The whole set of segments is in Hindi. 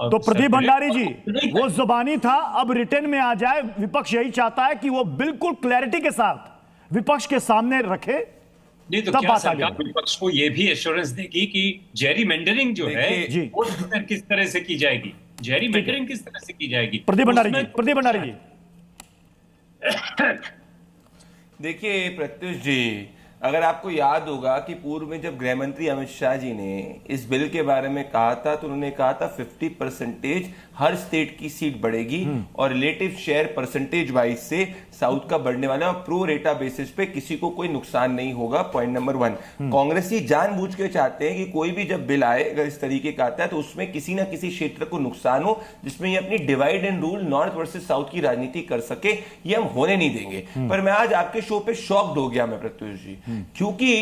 तो प्रदीप भंडारी जी, वो जुबानी था, अब रिटर्न में आ जाए। विपक्ष यही चाहता है कि वो बिल्कुल क्लैरिटी के साथ विपक्ष के सामने रखे। नहीं तो क्या सरकार विपक्ष को ये भी एश्योरेंस देगी कि जेरी मेंडरिंग जो है वो किस तरह से की जाएगी, जेरी मेंडरिंग किस तरह से की जाएगी? प्रदीप भंडारी जी देखिए प्रत्युष जी, अगर आपको याद होगा कि पूर्व में जब गृह मंत्री अमित शाह जी ने इस बिल के बारे में कहा था तो उन्होंने कहा था 50% हर स्टेट की सीट बढ़ेगी और रिलेटिव शेयर परसेंटेज वाइज से साउथ का बढ़ने वाला है और प्रो रेटा बेसिस पे किसी को कोई नुकसान नहीं होगा। पॉइंट नंबर 1, कांग्रेसी जानबूझ के चाहते हैं कि कोई भी जब बिल आए अगर इस तरीके का आता है तो उसमें किसी ना किसी क्षेत्र को नुकसान हो, जिसमें ये अपनी divide and rule north versus south की राजनीति कर सके, ये हम होने नहीं देंगे। पर मैं आज आपके शो पे शॉक्ड हो गया मैं प्रत्युष जी, क्योंकि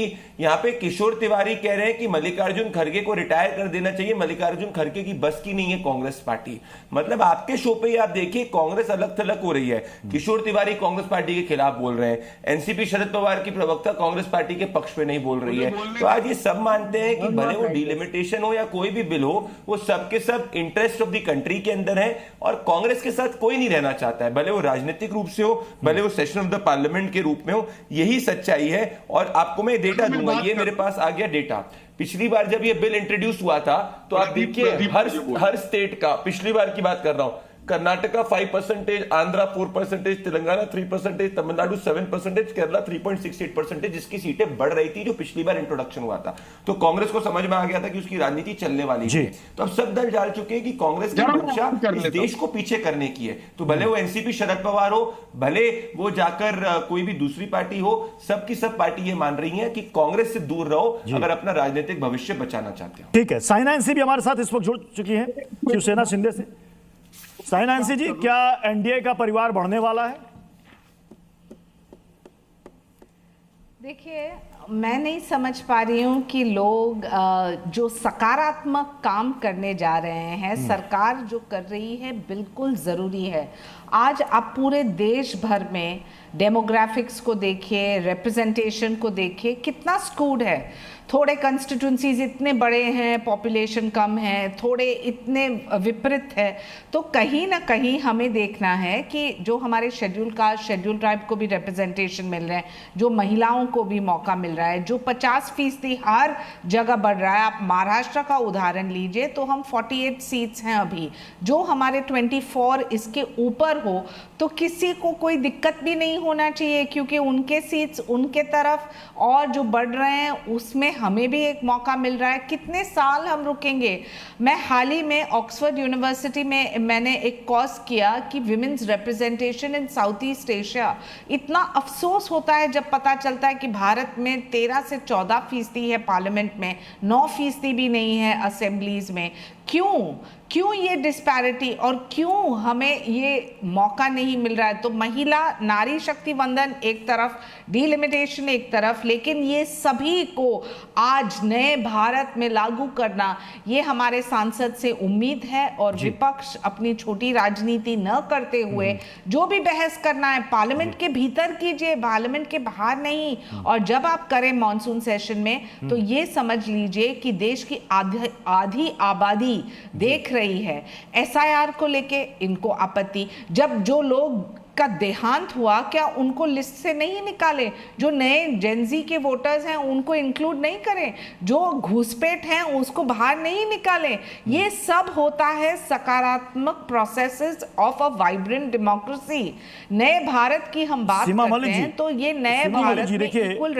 यहां पे किशोर तिवारी कह रहे हैं कि मल्लिकार्जुन खड़गे को रिटायर कर देना चाहिए, मल्लिकार्जुन खड़गे की बस की नहीं है कांग्रेस पार्टी। मतलब आपके शो पे आप देखिए कांग्रेस अलग थलग हो रही है। किशोर तिवारी कांग्रेस पार्टी के खिलाफ बोल रहे हैं, एनसीपी शरद पवार की प्रवक्ता कांग्रेस पार्टी के पक्ष पे नहीं बोल रही है। तो आज ये सब मानते हैं कि भले वो डिलिमिटेशन हो या कोई भी बिल हो, वो सबके सब इंटरेस्ट ऑफ द कंट्री के अंदर है और कांग्रेस के साथ कोई नहीं रहना चाहता है, भले वो राजनीतिक रूप से हो, भले वो सेशन ऑफ द पार्लियामेंट के रूप में हो। यही सच्चाई है। और आपको मैं डेटा दूंगा, ये मेरे पास आ गया डेटा। पिछली बार जब ये बिल इंट्रोड्यूस हुआ था तो आप देखिए हर स्टेट का, पिछली बार की बात कर रहा हूं, कर्नाटका 5%, आंध्रा 4%, तेलंगाना 3%, तमिलनाडु 7%, केरला 3.68%, जिसकी सीटें बढ़ रही थी जो पिछली बार इंट्रोडक्शन हुआ था। तो कांग्रेस को समझ में आ गया था कि उसकी राजनीति चलने वाली है। तो अब सब दल डाल चुके हैं कि कांग्रेस की मंशा इस देश को पीछे करने की है। तो भले वो एनसीपी शरद पवार हो, भले वो जाकर कोई भी दूसरी पार्टी हो, सबकी सब पार्टी ये मान रही है कि कांग्रेस से दूर रहो अगर अपना राजनीतिक भविष्य बचाना चाहते हो। ठीक है, साइना एनसी भी हमारे साथ इस वक्त जुड़ चुकी है शिवसेना शिंदे से। साइना एनसी जी, क्या एनडीए का परिवार बढ़ने वाला है? देखिए, मैं नहीं समझ पा रही हूँ कि लोग जो सकारात्मक काम करने जा रहे हैं, सरकार जो कर रही है बिल्कुल ज़रूरी है। आज आप पूरे देश भर में डेमोग्राफिक्स को देखिए, रिप्रेजेंटेशन को देखिए, कितना स्कूड है। थोड़े कंस्टिट्यूंसीज इतने बड़े हैं, पॉपुलेशन कम है, थोड़े इतने विपरीत है। तो कहीं ना कहीं हमें देखना है कि जो हमारे शेड्यूल कास्ट, शेड्यूल ट्राइब को भी रिप्रेजेंटेशन मिल रहे हैं, जो महिलाओं को भी मौका मिल रहा है, जो 50% हर जगह बढ़ रहा है। आप महाराष्ट्र का उदाहरण लीजिए तो हम 48 सीट्स हैं अभी, जो हमारे 24 इसके ऊपर हो तो किसी को कोई दिक्कत भी नहीं होना चाहिए, क्योंकि उनके सीट्स उनके तरफ और जो बढ़ रहे हैं उसमें हमें भी एक मौका मिल रहा है। कितने साल हम रुकेंगे? मैं हाल ही में ऑक्सफोर्ड यूनिवर्सिटी में मैंने एक कोर्स किया कि women's representation in south east Asia. इतना अफसोस होता है जब पता चलता है कि भारत में 13 से 14% है पार्लियामेंट में, 9% भी नहीं है असेंबलीज में। क्यों ये डिस्पैरिटी और क्यों हमें ये मौका नहीं मिल रहा है? तो महिला नारी शक्ति वंदन एक तरफ, डिलिमिटेशन एक तरफ, लेकिन ये सभी को आज नए भारत में लागू करना ये हमारे सांसद से उम्मीद है। और विपक्ष अपनी छोटी राजनीति न करते हुए जो भी बहस करना है पार्लियामेंट के भीतर कीजिए, पार्लियामेंट के बाहर नहीं। और जब आप करें मॉनसून सेशन में तो ये समझ लीजिए कि देश की आधी आबादी देख रही है। एसआईआर को लेके इनको आपत्ति, जब जो लोग का देहांत हुआ क्या उनको लिस्ट से नहीं निकाले? जो नए जेनजी के वोटर्स हैं उनको इंक्लूड नहीं करें? जो घुसपैठ हैं उसको बाहर नहीं निकालें? ये सब होता है सकारात्मक processes of a vibrant democracy. नए भारत की हम बात करते हैं तो ये नए भारत में इक्वल